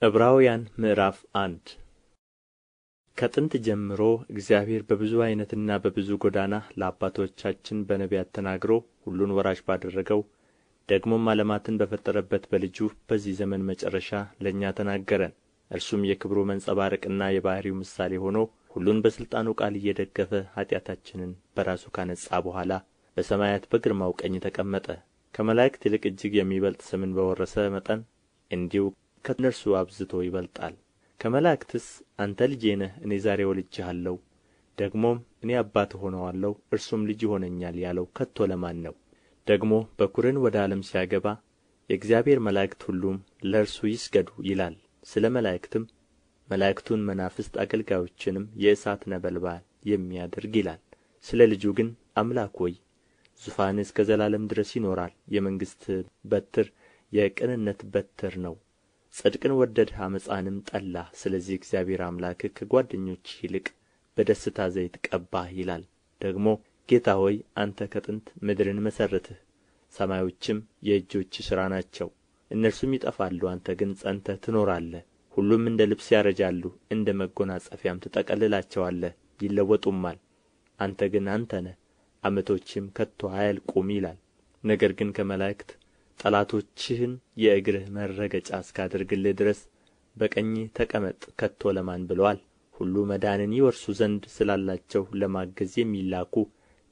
ዕብራውያን ምዕራፍ 1 ከጥንት ጀምሮ እግዚአብሔር በብዙ ዓይነትና በብዙ ጎዳና ለአባቶቻችን በነቢያት ተናግሮ ሁሉን ወራሽ ባደረገው ደግሞም ዓለማትን በፈጠረበት በልጁ በዚህ ዘመን መጨረሻ ለእኛ ተናገረን። እርሱም የክብሩ መንጸባረቅና የባሕርዩ ምሳሌ ሆኖ ሁሉን በሥልጣኑ ቃል እየደገፈ ኃጢአታችንን በራሱ ካነጻ በኋላ በሰማያት በግርማው ቀኝ ተቀመጠ። ከመላእክት ይልቅ እጅግ የሚበልጥ ስምን በወረሰ መጠን እንዲሁ ከእነርሱ አብዝቶ ይበልጣል። ከመላእክትስ አንተ ልጄ ነህ፣ እኔ ዛሬ ወልጄሃለሁ፣ ደግሞም እኔ አባት እሆነዋለሁ፣ እርሱም ልጅ ይሆነኛል ያለው ከቶ ለማን ነው? ደግሞ በኵርን ወደ ዓለም ሲያገባ የእግዚአብሔር መላእክት ሁሉም ለእርሱ ይስገዱ ይላል። ስለ መላእክትም መላእክቱን መናፍስት አገልጋዮችንም የእሳት ነበልባል የሚያደርግ ይላል። ስለ ልጁ ግን አምላክ ሆይ ዙፋንህ እስከ ዘላለም ድረስ ይኖራል። የመንግሥትህ በትር የቅንነት በትር ነው። ጽድቅን ወደድህ ዓመፃንም ጠላህ። ስለዚህ እግዚአብሔር አምላክህ ከጓደኞችህ ይልቅ በደስታ ዘይት ቀባህ ይላል። ደግሞ ጌታ ሆይ አንተ ከጥንት ምድርን መሠረትህ፣ ሰማዮችም የእጆችህ ሥራ ናቸው። እነርሱም ይጠፋሉ፣ አንተ ግን ጸንተህ ትኖራለህ። ሁሉም እንደ ልብስ ያረጃሉ፣ እንደ መጐናጸፊያም ትጠቀልላቸዋለህ፣ ይለወጡማል። አንተ ግን አንተ ነህ፣ ዓመቶችህም ከቶ አያልቁም ይላል። ነገር ግን ከመላእክት ጠላቶችህን የእግርህ መረገጫ እስካደርግልህ ድረስ በቀኜ ተቀመጥ ከቶ ለማን ብሎአል? ሁሉ መዳንን ይወርሱ ዘንድ ስላላቸው ለማገዝ የሚላኩ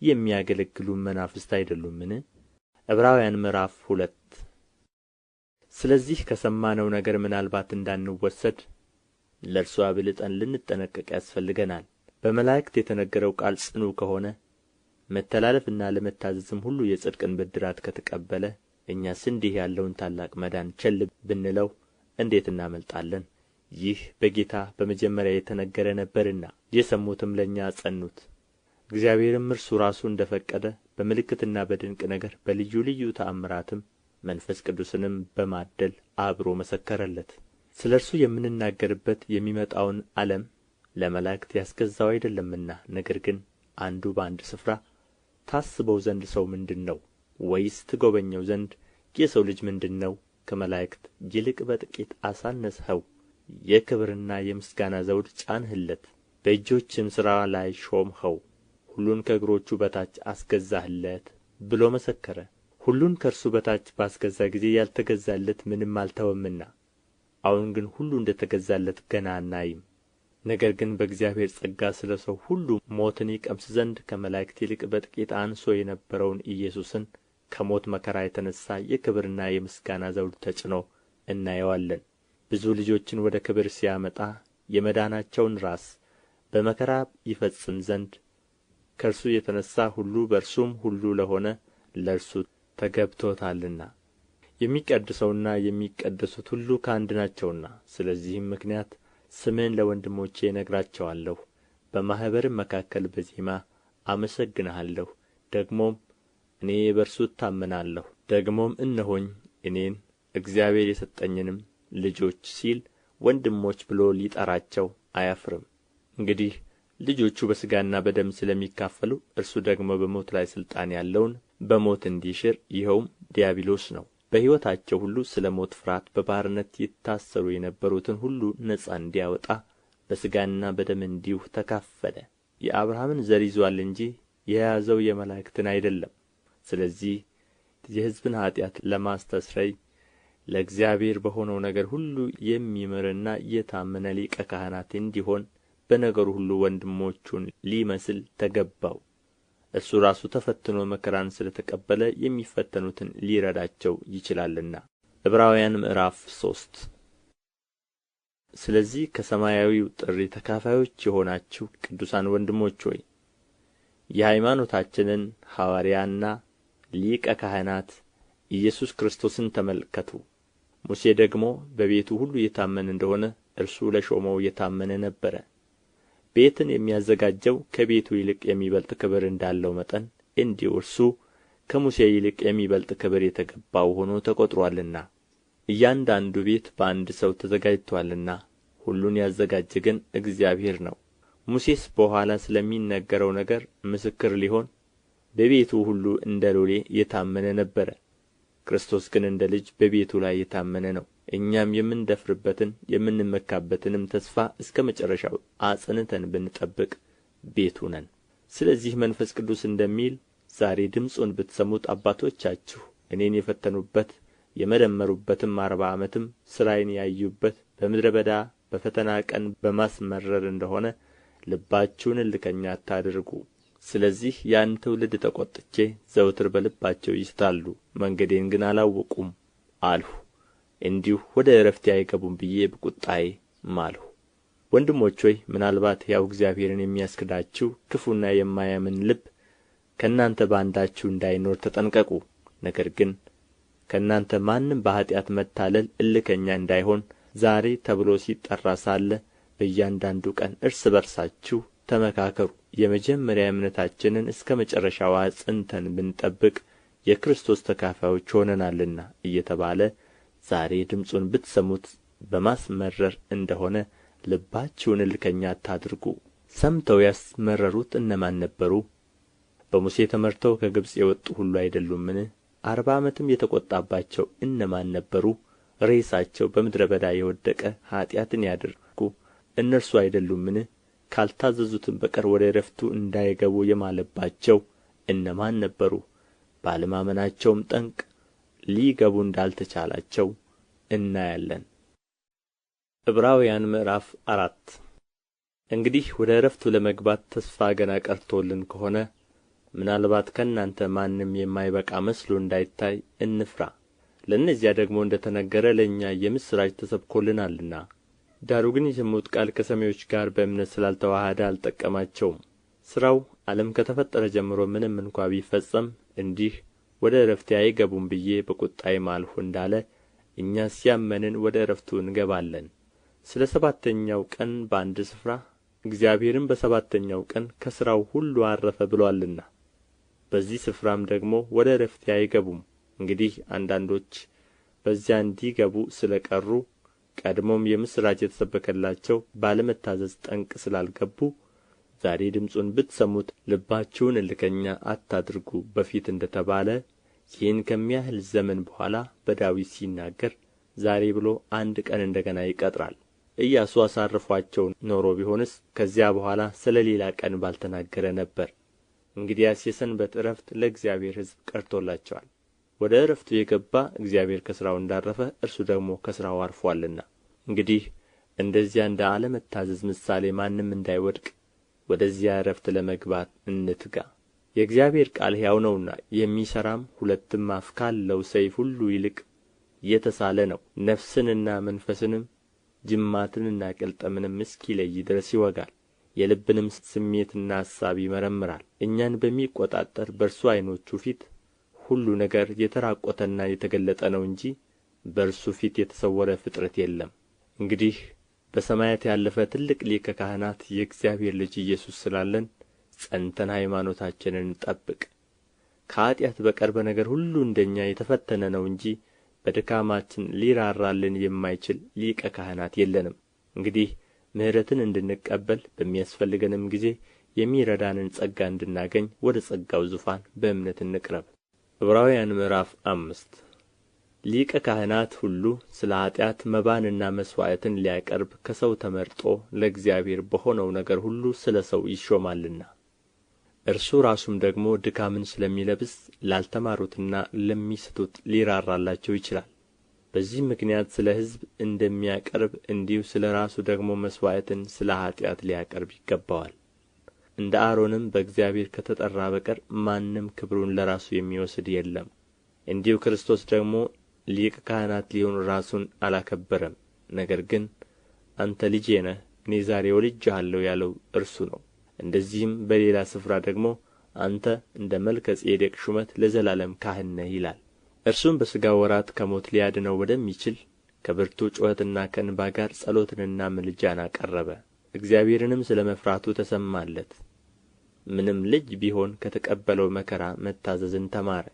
የሚያገለግሉም መናፍስት አይደሉምን? ዕብራውያን ምዕራፍ 2 ስለዚህ ከሰማነው ነገር ምናልባት እንዳንወሰድ ለእርሱ አብልጠን ልንጠነቀቅ ያስፈልገናል። በመላእክት የተነገረው ቃል ጽኑ ከሆነ መተላለፍና ለመታዘዝም ሁሉ የጽድቅን ብድራት ከተቀበለ እኛስ እንዲህ ያለውን ታላቅ መዳን ቸል ብንለው እንዴት እናመልጣለን? ይህ በጌታ በመጀመሪያ የተነገረ ነበርና የሰሙትም ለእኛ አጸኑት። እግዚአብሔርም እርሱ ራሱ እንደ ፈቀደ በምልክትና በድንቅ ነገር በልዩ ልዩ ተአምራትም መንፈስ ቅዱስንም በማደል አብሮ መሰከረለት። ስለ እርሱ የምንናገርበት የሚመጣውን ዓለም ለመላእክት ያስገዛው አይደለምና፣ ነገር ግን አንዱ በአንድ ስፍራ ታስበው ዘንድ ሰው ምንድን ነው? ወይስ ትጐበኘው ዘንድ የሰው ልጅ ምንድን ነው? ከመላእክት ይልቅ በጥቂት አሳነስኸው፣ የክብርና የምስጋና ዘውድ ጫንህለት፣ በእጆችም ሥራ ላይ ሾምኸው፣ ሁሉን ከእግሮቹ በታች አስገዛህለት ብሎ መሰከረ። ሁሉን ከእርሱ በታች ባስገዛ ጊዜ ያልተገዛለት ምንም አልተወምና፣ አሁን ግን ሁሉ እንደ ተገዛለት ገና አናይም። ነገር ግን በእግዚአብሔር ጸጋ ስለ ሰው ሁሉ ሞትን ይቀምስ ዘንድ ከመላእክት ይልቅ በጥቂት አንሶ የነበረውን ኢየሱስን ከሞት መከራ የተነሣ የክብርና የምስጋና ዘውድ ተጭኖ እናየዋለን። ብዙ ልጆችን ወደ ክብር ሲያመጣ የመዳናቸውን ራስ በመከራ ይፈጽም ዘንድ ከእርሱ የተነሣ ሁሉ በእርሱም ሁሉ ለሆነ ለእርሱ ተገብቶታልና። የሚቀድሰውና የሚቀደሱት ሁሉ ከአንድ ናቸውና፣ ስለዚህም ምክንያት ስምህን ለወንድሞቼ እነግራቸዋለሁ። በማኅበርም መካከል በዜማ አመሰግንሃለሁ። ደግሞም እኔ በእርሱ እታመናለሁ። ደግሞም እነሆኝ እኔን እግዚአብሔር የሰጠኝንም ልጆች ሲል ወንድሞች ብሎ ሊጠራቸው አያፍርም። እንግዲህ ልጆቹ በሥጋና በደም ስለሚካፈሉ እርሱ ደግሞ በሞት ላይ ሥልጣን ያለውን በሞት እንዲሽር ይኸውም ዲያብሎስ ነው። በሕይወታቸው ሁሉ ስለ ሞት ፍርሃት በባርነት ይታሰሩ የነበሩትን ሁሉ ነጻ እንዲያወጣ በሥጋና በደም እንዲሁ ተካፈለ። የአብርሃምን ዘር ይዞአል እንጂ የያዘው የመላእክትን አይደለም። ስለዚህ የሕዝብን ኃጢአት ለማስተስረይ ለእግዚአብሔር በሆነው ነገር ሁሉ የሚምርና የታመነ ሊቀ ካህናት እንዲሆን በነገሩ ሁሉ ወንድሞቹን ሊመስል ተገባው። እርሱ ራሱ ተፈትኖ መከራን ስለ ተቀበለ የሚፈተኑትን ሊረዳቸው ይችላልና። ዕብራውያን ምዕራፍ 3 ስለዚህ ከሰማያዊው ጥሪ ተካፋዮች የሆናችሁ ቅዱሳን ወንድሞች ሆይ የሃይማኖታችንን ሐዋርያና ሊቀ ካህናት ኢየሱስ ክርስቶስን ተመልከቱ። ሙሴ ደግሞ በቤቱ ሁሉ የታመነ እንደሆነ እርሱ ለሾመው የታመነ ነበረ። ቤትን የሚያዘጋጀው ከቤቱ ይልቅ የሚበልጥ ክብር እንዳለው መጠን እንዲሁ እርሱ ከሙሴ ይልቅ የሚበልጥ ክብር የተገባው ሆኖ ተቈጥሮአልና። እያንዳንዱ ቤት በአንድ ሰው ተዘጋጅቶአልና ሁሉን ያዘጋጀ ግን እግዚአብሔር ነው። ሙሴስ በኋላ ስለሚነገረው ነገር ምስክር ሊሆን በቤቱ ሁሉ እንደ ሎሌ የታመነ ነበረ። ክርስቶስ ግን እንደ ልጅ በቤቱ ላይ የታመነ ነው። እኛም የምንደፍርበትን የምንመካበትንም ተስፋ እስከ መጨረሻው አጽንተን ብንጠብቅ ቤቱ ነን። ስለዚህ መንፈስ ቅዱስ እንደሚል ዛሬ ድምፁን ብትሰሙት አባቶቻችሁ እኔን የፈተኑበት የመረመሩበትም 40 ዓመትም ሥራዬን ያዩበት በምድረ በዳ በፈተና ቀን በማስመረር እንደሆነ ልባችሁን እልከኛ አታድርጉ። ስለዚህ ያን ትውልድ ተቈጥቼ ዘወትር በልባቸው ይስታሉ፣ መንገዴን ግን አላወቁም አልሁ። እንዲሁ ወደ ዕረፍቴ አይገቡም ብዬ በቍጣዬ ማልሁ። ወንድሞች ሆይ ምናልባት ሕያው እግዚአብሔርን የሚያስክዳችሁ ክፉና የማያምን ልብ ከእናንተ በአንዳችሁ እንዳይኖር ተጠንቀቁ። ነገር ግን ከእናንተ ማንም በኃጢአት መታለል እልከኛ እንዳይሆን ዛሬ ተብሎ ሲጠራ ሳለ በእያንዳንዱ ቀን እርስ በርሳችሁ ተመካከሩ። የመጀመሪያ እምነታችንን እስከ መጨረሻው አጽንተን ብንጠብቅ የክርስቶስ ተካፋዮች ሆነናልና እየተባለ ዛሬ ድምፁን ብትሰሙት በማስመረር እንደሆነ ልባችሁን እልከኛ አታድርጉ። ሰምተው ያስመረሩት እነማን ነበሩ? በሙሴ ተመርተው ከግብጽ የወጡ ሁሉ አይደሉምን? 40 ዓመትም የተቈጣባቸው እነማን ነበሩ? ሬሳቸው በምድረ በዳ የወደቀ ኃጢአትን ያደረጉ እነርሱ አይደሉምን? ካልታዘዙትም በቀር ወደ ዕረፍቱ እንዳይገቡ የማለባቸው እነማን ነበሩ? ባለማመናቸውም ጠንቅ ሊገቡ እንዳልተቻላቸው እናያለን። ዕብራውያን ምዕራፍ 4 እንግዲህ ወደ ዕረፍቱ ለመግባት ተስፋ ገና ቀርቶልን ከሆነ ምናልባት ከእናንተ ማንም የማይበቃ መስሎ እንዳይታይ እንፍራ። ለእነዚያ ደግሞ እንደ ተነገረ ለእኛ የምሥራች ተሰብኮልናልና። ዳሩ ግን የሰሙት ቃል ከሰሚዎች ጋር በእምነት ስላልተዋሃደ አልጠቀማቸውም። ሥራው ዓለም ከተፈጠረ ጀምሮ ምንም እንኳ ቢፈጸም እንዲህ ወደ ዕረፍቴ አይገቡም ብዬ በቍጣዬ ማልሁ እንዳለ እኛስ ያመንን ወደ ዕረፍቱ እንገባለን። ስለ ሰባተኛው ቀን በአንድ ስፍራ እግዚአብሔርም በሰባተኛው ቀን ከሥራው ሁሉ ዐረፈ ብሎአልና፣ በዚህ ስፍራም ደግሞ ወደ ዕረፍቴ አይገቡም። እንግዲህ አንዳንዶች በዚያ እንዲገቡ ስለ ቀሩ ቀድሞም የምሥራች የተሰበከላቸው ባለመታዘዝ ጠንቅ ስላልገቡ ዛሬ ድምፁን ብትሰሙት ልባችሁን እልከኛ አታድርጉ በፊት እንደ ተባለ ይህን ከሚያህል ዘመን በኋላ በዳዊት ሲናገር ዛሬ ብሎ አንድ ቀን እንደ ገና ይቀጥራል። ኢያሱ አሳርፏቸው ኖሮ ቢሆንስ ከዚያ በኋላ ስለ ሌላ ቀን ባልተናገረ ነበር። እንግዲያስ የሰንበት ዕረፍት ለእግዚአብሔር ሕዝብ ቀርቶላቸዋል። ወደ ዕረፍቱ የገባ እግዚአብሔር ከሥራው እንዳረፈ እርሱ ደግሞ ከሥራው አርፎአልና። እንግዲህ እንደዚያ እንደ አለመታዘዝ ምሳሌ ማንም እንዳይወድቅ ወደዚያ ዕረፍት ለመግባት እንትጋ። የእግዚአብሔር ቃል ሕያው ነውና የሚሠራም ሁለትም አፍ ካለው ሰይፍ ሁሉ ይልቅ የተሳለ ነው፣ ነፍስንና መንፈስንም ጅማትንና ቅልጥምንም እስኪለይ ድረስ ይወጋል፣ የልብንም ስሜትና አሳብ ይመረምራል። እኛን በሚቈጣጠር በእርሱ ዓይኖቹ ፊት ሁሉ ነገር የተራቆተና የተገለጠ ነው እንጂ በእርሱ ፊት የተሰወረ ፍጥረት የለም። እንግዲህ በሰማያት ያለፈ ትልቅ ሊቀ ካህናት የእግዚአብሔር ልጅ ኢየሱስ ስላለን ጸንተን ሃይማኖታችንን እንጠብቅ። ከኃጢአት በቀር በነገር ሁሉ እንደ እኛ የተፈተነ ነው እንጂ በድካማችን ሊራራልን የማይችል ሊቀ ካህናት የለንም። እንግዲህ ምሕረትን እንድንቀበል በሚያስፈልገንም ጊዜ የሚረዳንን ጸጋ እንድናገኝ ወደ ጸጋው ዙፋን በእምነት እንቅረብ። ዕብራውያን ምዕራፍ 5 ሊቀ ካህናት ሁሉ ስለ ኃጢአት መባንና መሥዋዕትን ሊያቀርብ ከሰው ተመርጦ ለእግዚአብሔር በሆነው ነገር ሁሉ ስለ ሰው ይሾማልና፣ እርሱ ራሱም ደግሞ ድካምን ስለሚለብስ ላልተማሩትና ለሚስቱት ሊራራላቸው ይችላል። በዚህም ምክንያት ስለ ሕዝብ እንደሚያቀርብ እንዲሁ ስለ ራሱ ደግሞ መሥዋዕትን ስለ ኃጢአት ሊያቀርብ ይገባዋል። እንደ አሮንም በእግዚአብሔር ከተጠራ በቀር ማንም ክብሩን ለራሱ የሚወስድ የለም። እንዲሁ ክርስቶስ ደግሞ ሊቀ ካህናት ሊሆን ራሱን አላከበረም። ነገር ግን አንተ ልጄ ነህ፣ እኔ ዛሬ ወልጄሃለሁ ያለው እርሱ ነው። እንደዚህም በሌላ ስፍራ ደግሞ አንተ እንደ መልከ ጼዴቅ ሹመት ለዘላለም ካህን ነህ ይላል። እርሱም በሥጋው ወራት ከሞት ሊያድነው ወደሚችል ከብርቱ ጩኸትና ከእንባ ጋር ጸሎትንና ምልጃን አቀረበ። እግዚአብሔርንም ስለ መፍራቱ ተሰማለት። ምንም ልጅ ቢሆን ከተቀበለው መከራ መታዘዝን ተማረ።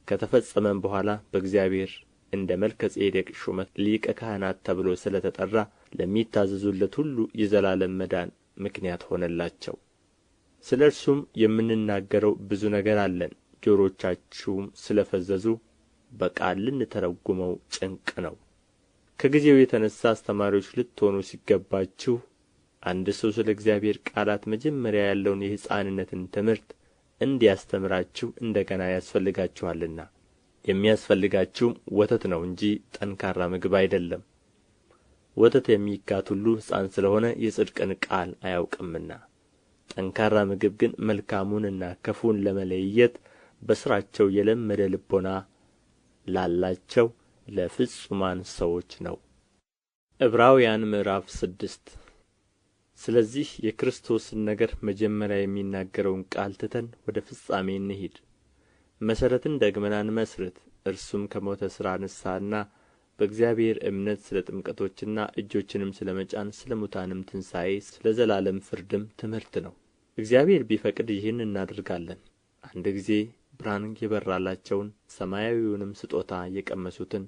ከተፈጸመም በኋላ በእግዚአብሔር እንደ መልከ ጼዴቅ ሹመት ሊቀ ካህናት ተብሎ ስለ ተጠራ ለሚታዘዙለት ሁሉ የዘላለም መዳን ምክንያት ሆነላቸው። ስለ እርሱም የምንናገረው ብዙ ነገር አለን፣ ጆሮቻችሁም ስለ ፈዘዙ በቃል ልንተረጉመው ጭንቅ ነው። ከጊዜው የተነሣ አስተማሪዎች ልትሆኑ ሲገባችሁ አንድ ሰው ስለ እግዚአብሔር ቃላት መጀመሪያ ያለውን የሕፃንነትን ትምህርት እንዲያስተምራችሁ እንደ ገና ያስፈልጋችኋልና። የሚያስፈልጋችሁም ወተት ነው እንጂ ጠንካራ ምግብ አይደለም። ወተት የሚጋት ሁሉ ሕፃን ስለ ሆነ የጽድቅን ቃል አያውቅምና። ጠንካራ ምግብ ግን መልካሙንና ክፉውን ለመለየት በሥራቸው የለመደ ልቦና ላላቸው ለፍጹማን ሰዎች ነው። ዕብራውያን ምዕራፍ 6 ስለዚህ የክርስቶስን ነገር መጀመሪያ የሚናገረውን ቃል ትተን ወደ ፍጻሜ እንሂድ። መሠረትን ደግመን አንመሥርት። እርሱም ከሞተ ሥራ ንስሐና በእግዚአብሔር እምነት ስለ ጥምቀቶችና እጆችንም ስለ መጫን ስለ ሙታንም ትንሣኤ ስለ ዘላለም ፍርድም ትምህርት ነው። እግዚአብሔር ቢፈቅድ ይህን እናደርጋለን። አንድ ጊዜ ብርሃን የበራላቸውን ሰማያዊውንም ስጦታ የቀመሱትን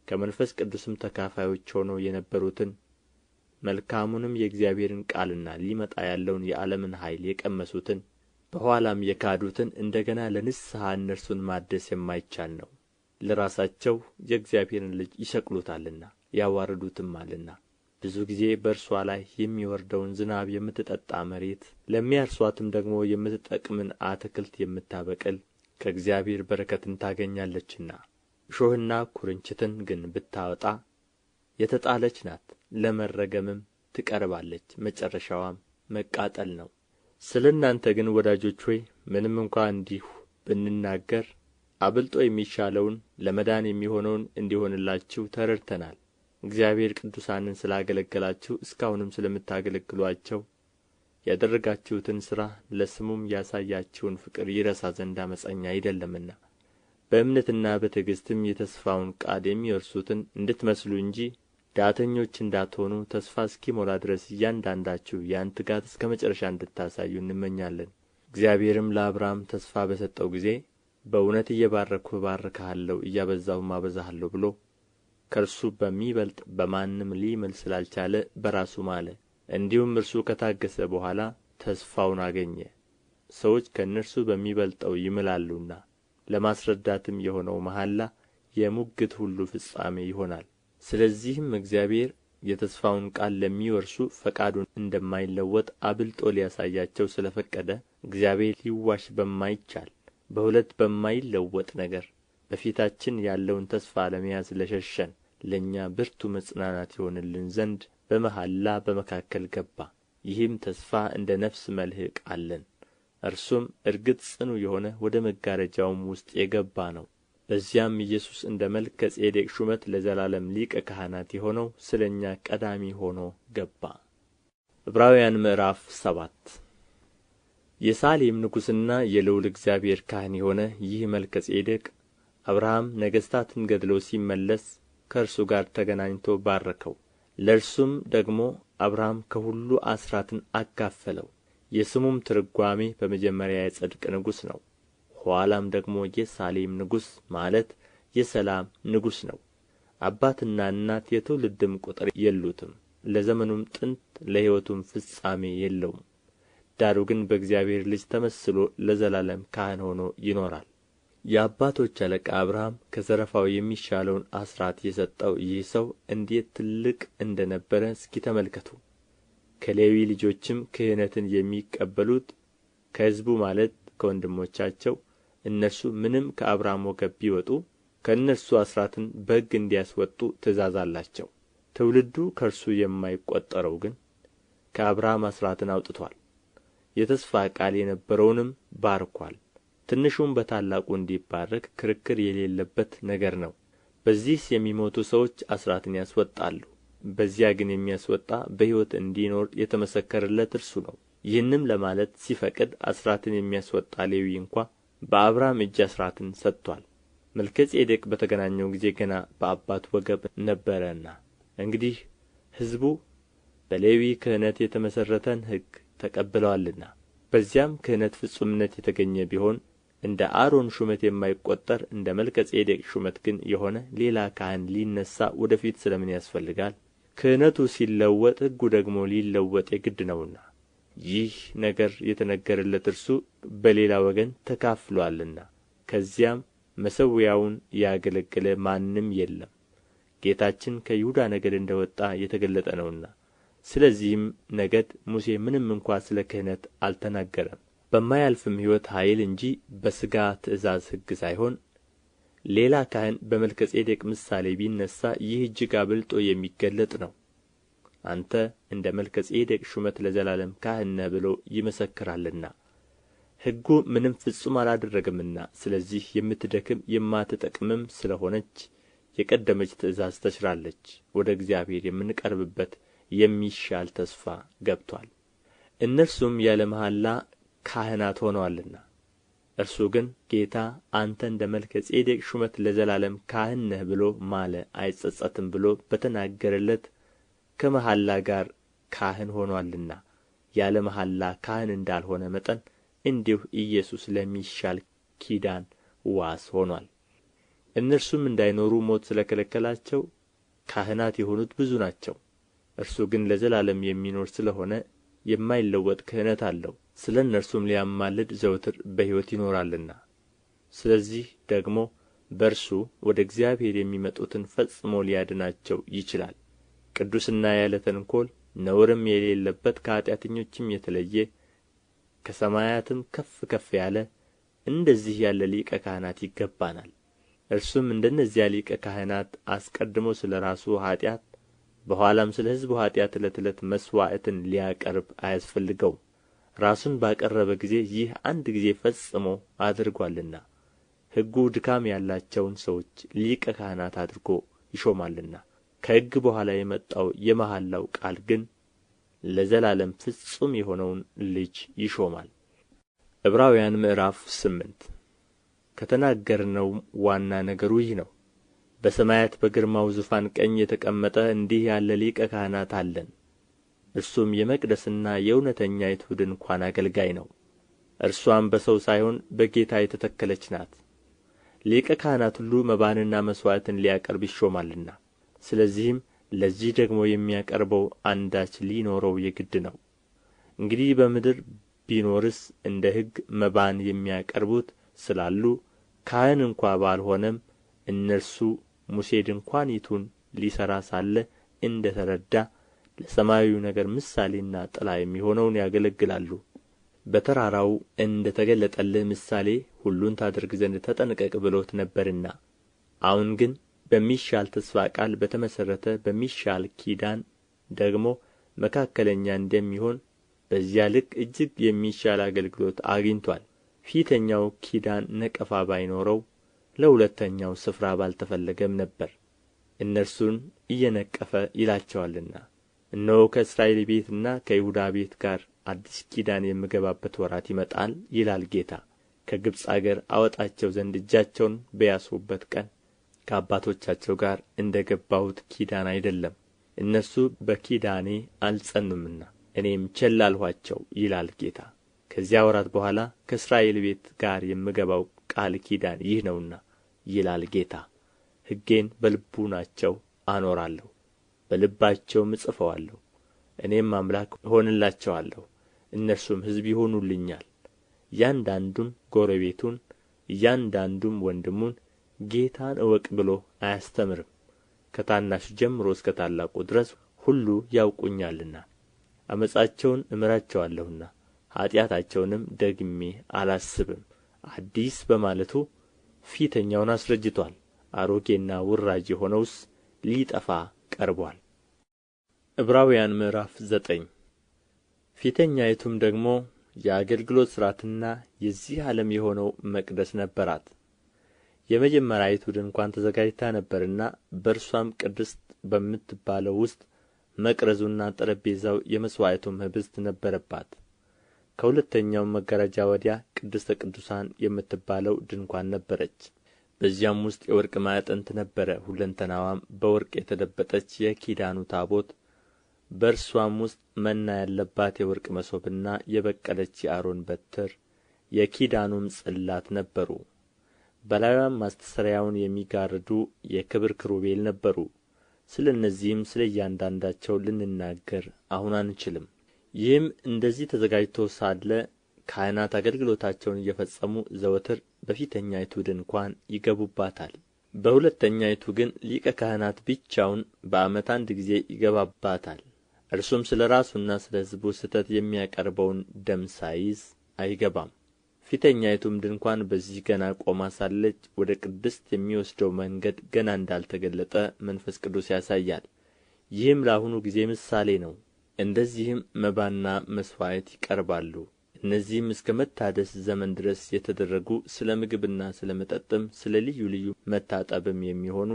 ከመንፈስ ቅዱስም ተካፋዮች ሆነው የነበሩትን መልካሙንም የእግዚአብሔርን ቃልና ሊመጣ ያለውን የዓለምን ኃይል የቀመሱትን በኋላም የካዱትን እንደ ገና ለንስሐ እነርሱን ማደስ የማይቻል ነው። ለራሳቸው የእግዚአብሔርን ልጅ ይሰቅሉታልና ያዋርዱትማልና። ብዙ ጊዜ በእርሷ ላይ የሚወርደውን ዝናብ የምትጠጣ መሬት፣ ለሚያርሷትም ደግሞ የምትጠቅምን አትክልት የምታበቅል ከእግዚአብሔር በረከትን ታገኛለችና። እሾህና ኵርንችትን ግን ብታወጣ የተጣለች ናት፣ ለመረገምም ትቀርባለች፣ መጨረሻዋም መቃጠል ነው። ስለ እናንተ ግን ወዳጆች ሆይ ምንም እንኳ እንዲሁ ብንናገር አብልጦ የሚሻለውን ለመዳን የሚሆነውን እንዲሆንላችሁ ተረድተናል። እግዚአብሔር ቅዱሳንን ስላገለገላችሁ እስካሁንም ስለምታገለግሉአቸው ያደረጋችሁትን ሥራ ለስሙም ያሳያችሁን ፍቅር ይረሳ ዘንድ ዓመፀኛ አይደለምና በእምነትና በትዕግሥትም የተስፋውን ቃል የሚወርሱትን እንድትመስሉ እንጂ ዳተኞች እንዳትሆኑ ተስፋ እስኪሞላ ድረስ እያንዳንዳችሁ ያን ትጋት እስከ መጨረሻ እንድታሳዩ እንመኛለን። እግዚአብሔርም ለአብርሃም ተስፋ በሰጠው ጊዜ በእውነት እየባረክሁ እባርክሃለሁ እያበዛሁም አበዛሃለሁ ብሎ ከእርሱ በሚበልጥ በማንም ሊምል ስላልቻለ በራሱ ማለ። እንዲሁም እርሱ ከታገሰ በኋላ ተስፋውን አገኘ። ሰዎች ከእነርሱ በሚበልጠው ይምላሉና ለማስረዳትም የሆነው መሐላ የሙግት ሁሉ ፍጻሜ ይሆናል። ስለዚህም እግዚአብሔር የተስፋውን ቃል ለሚወርሱ ፈቃዱን እንደማይለወጥ አብልጦ ሊያሳያቸው ስለ ፈቀደ እግዚአብሔር ሊዋሽ በማይቻል በሁለት በማይለወጥ ነገር በፊታችን ያለውን ተስፋ ለመያዝ ለሸሸን ለእኛ ብርቱ መጽናናት ይሆንልን ዘንድ በመሐላ በመካከል ገባ። ይህም ተስፋ እንደ ነፍስ መልሕቅ አለን። እርሱም እርግጥ ጽኑ የሆነ ወደ መጋረጃውም ውስጥ የገባ ነው። በዚያም ኢየሱስ እንደ መልከ ጼዴቅ ሹመት ለዘላለም ሊቀ ካህናት የሆነው ስለ እኛ ቀዳሚ ሆኖ ገባ። ዕብራውያን ምዕራፍ 7 የሳሌም ንጉሥና የልዑል እግዚአብሔር ካህን የሆነ ይህ መልከ ጼዴቅ አብርሃም ነገሥታትን ገድሎ ሲመለስ ከእርሱ ጋር ተገናኝቶ ባረከው። ለእርሱም ደግሞ አብርሃም ከሁሉ አሥራትን አካፈለው። የስሙም ትርጓሜ በመጀመሪያ የጽድቅ ንጉሥ ነው፣ ኋላም ደግሞ የሳሌም ንጉሥ ማለት የሰላም ንጉሥ ነው። አባትና እናት የትውልድም ቍጥር የሉትም፣ ለዘመኑም ጥንት ለሕይወቱም ፍጻሜ የለውም። ዳሩ ግን በእግዚአብሔር ልጅ ተመስሎ ለዘላለም ካህን ሆኖ ይኖራል። የአባቶች አለቃ አብርሃም ከዘረፋው የሚሻለውን አሥራት የሰጠው ይህ ሰው እንዴት ትልቅ እንደ ነበረ እስኪ ተመልከቱ። ከሌዊ ልጆችም ክህነትን የሚቀበሉት ከሕዝቡ ማለት ከወንድሞቻቸው እነርሱ ምንም ከአብርሃም ወገብ ቢወጡ ከእነርሱ አሥራትን በሕግ እንዲያስወጡ ትእዛዝ አላቸው። ትውልዱ ከእርሱ የማይቈጠረው ግን ከአብርሃም አሥራትን አውጥቶአል፣ የተስፋ ቃል የነበረውንም ባርኳል። ትንሹም በታላቁ እንዲባረክ ክርክር የሌለበት ነገር ነው። በዚህስ የሚሞቱ ሰዎች አሥራትን ያስወጣሉ፣ በዚያ ግን የሚያስወጣ በሕይወት እንዲኖር የተመሰከረለት እርሱ ነው። ይህንም ለማለት ሲፈቅድ አሥራትን የሚያስወጣ ሌዊ እንኳ በአብርሃም እጅ አሥራትን ሰጥቶአል። መልከ ጼዴቅ በተገናኘው ጊዜ ገና በአባቱ ወገብ ነበረና። እንግዲህ ሕዝቡ በሌዊ ክህነት የተመሠረተን ሕግ ተቀብለዋልና በዚያም ክህነት ፍጹምነት የተገኘ ቢሆን እንደ አሮን ሹመት የማይቈጠር እንደ መልከ ጼዴቅ ሹመት ግን የሆነ ሌላ ካህን ሊነሣ ወደ ፊት ስለ ምን ያስፈልጋል? ክህነቱ ሲለወጥ ሕጉ ደግሞ ሊለወጥ የግድ ነውና። ይህ ነገር የተነገረለት እርሱ በሌላ ወገን ተካፍሎአልና፣ ከዚያም መሠዊያውን ያገለገለ ማንም የለም። ጌታችን ከይሁዳ ነገድ እንደ ወጣ የተገለጠ ነውና። ስለዚህም ነገድ ሙሴ ምንም እንኳ ስለ ክህነት አልተናገረም፣ በማያልፍም ሕይወት ኃይል እንጂ በሥጋ ትእዛዝ ሕግ ሳይሆን። ሌላ ካህን በመልከ ጼዴቅ ምሳሌ ቢነሣ ይህ እጅግ አብልጦ የሚገለጥ ነው። አንተ እንደ መልከ ጼዴቅ ሹመት ለዘላለም ካህን ነህ ብሎ ይመሰክራልና። ሕጉ ምንም ፍጹም አላደረገምና፣ ስለዚህ የምትደክም የማትጠቅምም ስለ ሆነች የቀደመች ትእዛዝ ተሽራለች፣ ወደ እግዚአብሔር የምንቀርብበት የሚሻል ተስፋ ገብቶአል። እነርሱም ያለ መሐላ ካህናት ሆነዋልና። እርሱ ግን ጌታ አንተ እንደ መልከ ጼዴቅ ሹመት ለዘላለም ካህን ነህ ብሎ ማለ አይጸጸትም ብሎ በተናገረለት ከመሐላ ጋር ካህን ሆኖአልና። ያለ መሐላ ካህን እንዳልሆነ መጠን እንዲሁ ኢየሱስ ለሚሻል ኪዳን ዋስ ሆኖአል። እነርሱም እንዳይኖሩ ሞት ስለ ከለከላቸው ካህናት የሆኑት ብዙ ናቸው። እርሱ ግን ለዘላለም የሚኖር ስለ ሆነ የማይለወጥ ክህነት አለው፣ ስለ እነርሱም ሊያማልድ ዘወትር በሕይወት ይኖራልና። ስለዚህ ደግሞ በእርሱ ወደ እግዚአብሔር የሚመጡትን ፈጽሞ ሊያድናቸው ይችላል። ቅዱስና ያለ ተንኰል ነውርም የሌለበት ከኃጢአተኞችም የተለየ ከሰማያትም ከፍ ከፍ ያለ እንደዚህ ያለ ሊቀ ካህናት ይገባናል። እርሱም እንደነዚያ ሊቀ ካህናት አስቀድሞ ስለ ራሱ ኃጢአት በኋላም ስለ ሕዝቡ ኃጢአት ዕለት ዕለት መሥዋዕትን ሊያቀርብ አያስፈልገውም። ራሱን ባቀረበ ጊዜ ይህ አንድ ጊዜ ፈጽሞ አድርጓልና። ሕጉ ድካም ያላቸውን ሰዎች ሊቀ ካህናት አድርጎ ይሾማልና። ከሕግ በኋላ የመጣው የመሐላው ቃል ግን ለዘላለም ፍጹም የሆነውን ልጅ ይሾማል። ዕብራውያን ምዕራፍ 8 ከተናገርነውም ዋና ነገሩ ይህ ነው። በሰማያት በግርማው ዙፋን ቀኝ የተቀመጠ እንዲህ ያለ ሊቀ ካህናት አለን። እርሱም የመቅደስና የእውነተኛይቱ ድንኳን አገልጋይ ነው። እርሷም በሰው ሳይሆን በጌታ የተተከለች ናት። ሊቀ ካህናት ሁሉ መባንና መሥዋዕትን ሊያቀርብ ይሾማልና፣ ስለዚህም ለዚህ ደግሞ የሚያቀርበው አንዳች ሊኖረው የግድ ነው። እንግዲህ በምድር ቢኖርስ እንደ ሕግ መባን የሚያቀርቡት ስላሉ ካህን እንኳ ባልሆነም እነርሱ ሙሴ ድንኳኒቱን ሊሠራ ሳለ እንደ ተረዳ ለሰማያዊው ነገር ምሳሌና ጥላ የሚሆነውን ያገለግላሉ። በተራራው እንደ ተገለጠልህ ምሳሌ ሁሉን ታደርግ ዘንድ ተጠንቀቅ ብሎት ነበርና፣ አሁን ግን በሚሻል ተስፋ ቃል በተመሠረተ በሚሻል ኪዳን ደግሞ መካከለኛ እንደሚሆን በዚያ ልክ እጅግ የሚሻል አገልግሎት አግኝቶአል። ፊተኛው ኪዳን ነቀፋ ባይኖረው ለሁለተኛው ስፍራ ባልተፈለገም ነበር፣ እነርሱን እየነቀፈ ይላቸዋልና። እነሆ ከእስራኤል ቤትና ከይሁዳ ቤት ጋር አዲስ ኪዳን የምገባበት ወራት ይመጣል ይላል ጌታ። ከግብፅ አገር አወጣቸው ዘንድ እጃቸውን በያዝሁበት ቀን ከአባቶቻቸው ጋር እንደ ገባሁት ኪዳን አይደለም፣ እነርሱ በኪዳኔ አልጸኑምና እኔም ቸል አልኋቸው ይላል ጌታ። ከዚያ ወራት በኋላ ከእስራኤል ቤት ጋር የምገባው ቃል ኪዳን ይህ ነውና ይላል ጌታ፣ ሕጌን በልቡናቸው አኖራለሁ፣ በልባቸውም እጽፈዋለሁ። እኔም አምላክ እሆንላቸዋለሁ፣ እነርሱም ሕዝብ ይሆኑልኛል። እያንዳንዱም ጎረቤቱን እያንዳንዱም ወንድሙን ጌታን እወቅ ብሎ አያስተምርም። ከታናሹ ጀምሮ እስከ ታላቁ ድረስ ሁሉ ያውቁኛልና። ዓመፃቸውን እምራቸዋለሁና ኃጢአታቸውንም ደግሜ አላስብም። አዲስ በማለቱ ፊተኛውን አስረጅቶአል፣ አሮጌና ውራጅ የሆነውስ ሊጠፋ ቀርቦአል። ዕብራውያን ምዕራፍ 9 ፊተኛይቱም ደግሞ የአገልግሎት ሥርዓትና የዚህ ዓለም የሆነው መቅደስ ነበራት። የመጀመሪያይቱ ድንኳን ተዘጋጅታ ነበርና በእርሷም ቅድስት በምትባለው ውስጥ መቅረዙና ጠረጴዛው የመሥዋዕቱም ኅብስት ነበረባት። ከሁለተኛውም መጋረጃ ወዲያ ቅድስተ ቅዱሳን የምትባለው ድንኳን ነበረች። በዚያም ውስጥ የወርቅ ማዕጠንት ነበረ፣ ሁለንተናዋም በወርቅ የተለበጠች የኪዳኑ ታቦት፣ በእርሷም ውስጥ መና ያለባት የወርቅ መሶብና የበቀለች የአሮን በትር፣ የኪዳኑም ጽላት ነበሩ። በላዩም ማስተስረያውን የሚጋርዱ የክብር ኪሩቤል ነበሩ። ስለ እነዚህም ስለ እያንዳንዳቸው ልንናገር አሁን አንችልም። ይህም እንደዚህ ተዘጋጅቶ ሳለ ካህናት አገልግሎታቸውን እየፈጸሙ ዘወትር በፊተኛይቱ ድንኳን ይገቡባታል። በሁለተኛይቱ ግን ሊቀ ካህናት ብቻውን በዓመት አንድ ጊዜ ይገባባታል። እርሱም ስለ ራሱና ስለ ሕዝቡ ስሕተት የሚያቀርበውን ደም ሳይዝ አይገባም። ፊተኛይቱም ድንኳን በዚህ ገና ቆማ ሳለች ወደ ቅድስት የሚወስደው መንገድ ገና እንዳልተገለጠ መንፈስ ቅዱስ ያሳያል። ይህም ለአሁኑ ጊዜ ምሳሌ ነው። እንደዚህም መባና መሥዋዕት ይቀርባሉ። እነዚህም እስከ መታደስ ዘመን ድረስ የተደረጉ ስለ ምግብና ስለ መጠጥም ስለ ልዩ ልዩ መታጠብም የሚሆኑ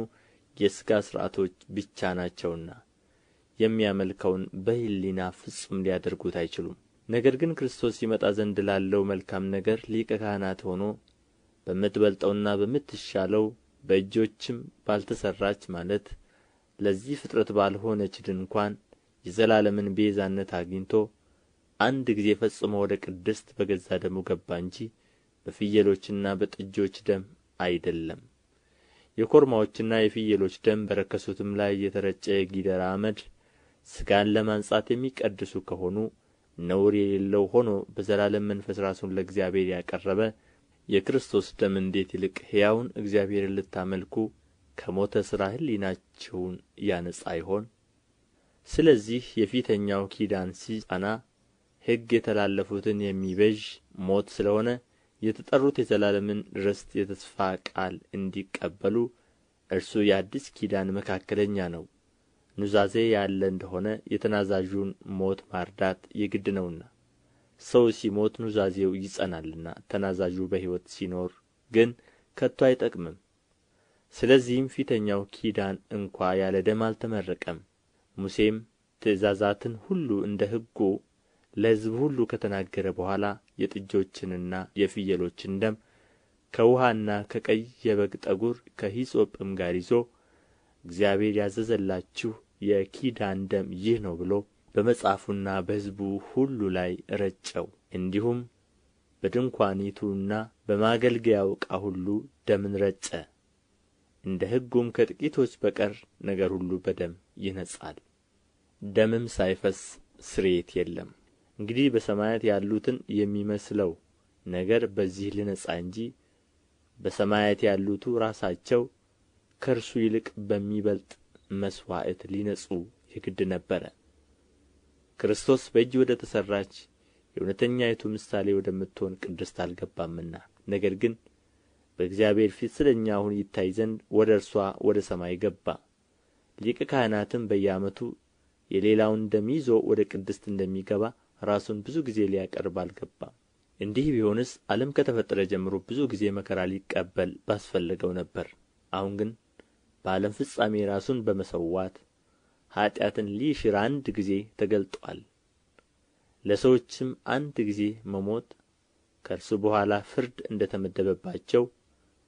የሥጋ ሥርዓቶች ብቻ ናቸውና የሚያመልከውን በሕሊና ፍጹም ሊያደርጉት አይችሉም። ነገር ግን ክርስቶስ ይመጣ ዘንድ ላለው መልካም ነገር ሊቀ ካህናት ሆኖ በምትበልጠውና በምትሻለው በእጆችም ባልተሠራች ማለት ለዚህ ፍጥረት ባልሆነች ድንኳን የዘላለምን ቤዛነት አግኝቶ አንድ ጊዜ ፈጽሞ ወደ ቅድስት በገዛ ደሙ ገባ እንጂ በፍየሎችና በጥጆች ደም አይደለም። የኮርማዎችና የፍየሎች ደም በረከሱትም ላይ የተረጨ የጊደር አመድ ሥጋን ለማንጻት የሚቀድሱ ከሆኑ ነውር የሌለው ሆኖ በዘላለም መንፈስ ራሱን ለእግዚአብሔር ያቀረበ የክርስቶስ ደም እንዴት ይልቅ ሕያውን እግዚአብሔርን ልታመልኩ ከሞተ ሥራ ሕሊናችሁን ያነጻ ይሆን? ስለዚህ የፊተኛው ኪዳን ሲጸና ሕግ የተላለፉትን የሚቤዥ ሞት ስለ ሆነ የተጠሩት የዘላለምን ርስት የተስፋ ቃል እንዲቀበሉ እርሱ የአዲስ ኪዳን መካከለኛ ነው። ኑዛዜ ያለ እንደሆነ የተናዛዡን ሞት ማርዳት የግድ ነውና፣ ሰው ሲሞት ኑዛዜው ይጸናልና፣ ተናዛዡ በሕይወት ሲኖር ግን ከቶ አይጠቅምም። ስለዚህም ፊተኛው ኪዳን እንኳ ያለ ደም አልተመረቀም። ሙሴም ትእዛዛትን ሁሉ እንደ ሕጉ ለሕዝብ ሁሉ ከተናገረ በኋላ የጥጆችንና የፍየሎችን ደም ከውኃና ከቀይ የበግ ጠጕር ከሂሶጵም ጋር ይዞ እግዚአብሔር ያዘዘላችሁ የኪዳን ደም ይህ ነው ብሎ በመጽሐፉና በሕዝቡ ሁሉ ላይ ረጨው። እንዲሁም በድንኳኒቱና በማገልገያው ዕቃ ሁሉ ደምን ረጨ። እንደ ሕጉም ከጥቂቶች በቀር ነገር ሁሉ በደም ይነጻል፣ ደምም ሳይፈስ ስርየት የለም። እንግዲህ በሰማያት ያሉትን የሚመስለው ነገር በዚህ ሊነጻ እንጂ በሰማያት ያሉቱ ራሳቸው ከእርሱ ይልቅ በሚበልጥ መሥዋዕት ሊነጹ የግድ ነበረ። ክርስቶስ በእጅ ወደ ተሠራች የእውነተኛይቱ ምሳሌ ወደምትሆን ቅድስት አልገባምና፣ ነገር ግን በእግዚአብሔር ፊት ስለ እኛ አሁን ይታይ ዘንድ ወደ እርሷ ወደ ሰማይ ገባ። ሊቀ ካህናትም በየዓመቱ የሌላውን ደም ይዞ ወደ ቅድስት እንደሚገባ ራሱን ብዙ ጊዜ ሊያቀርብ አልገባም። እንዲህ ቢሆንስ ዓለም ከተፈጠረ ጀምሮ ብዙ ጊዜ መከራ ሊቀበል ባስፈለገው ነበር። አሁን ግን በዓለም ፍጻሜ ራሱን በመሠዋት ኃጢአትን ሊሽር አንድ ጊዜ ተገልጦአል። ለሰዎችም አንድ ጊዜ መሞት ከእርሱ በኋላ ፍርድ እንደ ተመደበባቸው